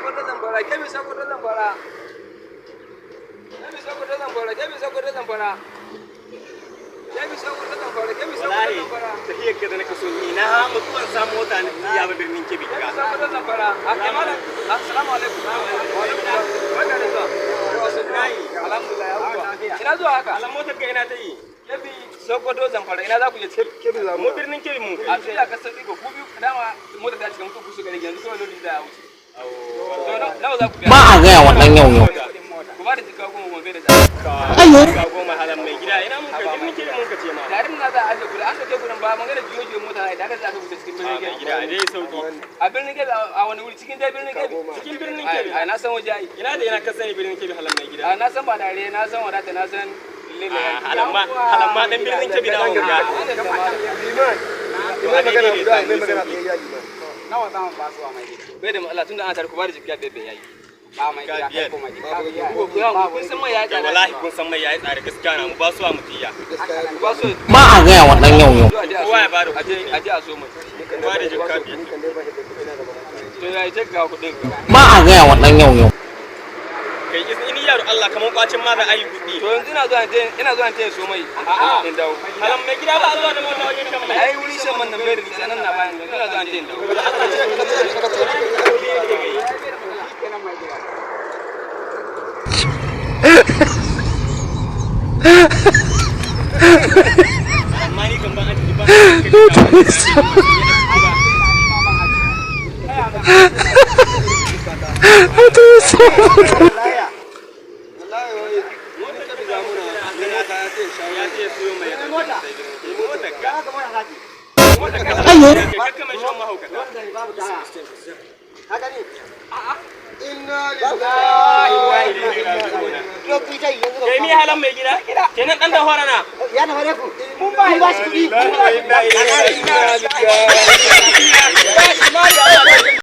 Sokoto Zamfara, Kebbi Sokoto Zamfara. Kebbi Sokoto Zamfara, Kebbi Sokoto Zamfara. Kebbi Sokoto Zamfara, Kebbi Sokoto Zamfara. Tahiyar ka da nake so ni na mutuwar samu mota ne ya ba birnin Kebbi ka. Kebbi Sokoto Zamfara. Assalamu alaikum. Wa alaikum salam. Barka da zuwa. Alhamdulillah ya zuwa. Ina zuwa haka. Alan motar ka ina ta yi. Kebbi Sokoto Zamfara ina za ku je Kebbi za mu birnin Kebbi mu. A tuya ka sauki ko ku biyu dama motar ta cika muku kusa gare yanzu kawai lodi da ya wuce. Nawa za ku biya? Ba a gaya wa ɗan yau. Ku ba da jika goma gobe da zai. Jika goma halan mai gida ina mun ka birnin Kebbi mun ka ce ma. Garin na za a aje kuɗi an ɗauke kuɗin ba magana jiyo mota da aka za ka wuce cikin birnin Kebbi. Gida dai sauki. A birnin Kebbi a wani wuri cikin dai birnin Kebbi. Cikin birnin Kebbi. A na san waje ai. Ina da ina ka sani birnin Kebbi halan mai gida. A na san ba dare na san wadata na san lele. Halan ma dan birnin Kebbi na wanga. Liman magana guda mai magana ɗaya ya liman. Nawa zaman ba su wa mai gida? Bai da Allah tunda ana tare ku ba da jikya da yayi. Ba mai gida kai ko mai gida. Kun san mai yayi tsare. Wallahi kun san mai yayi tsare gaskiya na mu ba su wa mutiya. Ba so Ba a gaya wa ɗan yau. Kowa ya bada aje a so mai. Kowa da jikka biyu. To yayi jikka kuɗin ka. Ba a gaya wa ɗan yau. Kai izini yaro Allah kaman kwacin ma da ayi kuɗi. To yanzu ina zuwa ta so mai. In dawo. Halan mai gida ba zuwa da mota wajen shan mai. Ai wuri shan man nan bai da nisa nan na bayan ina zuwa ta dawo. Amma ni kan ban aji ba. Kai ni halan mai gida? Kenan dan da horana. Ya da hore ku. Mun ba shi kuɗi.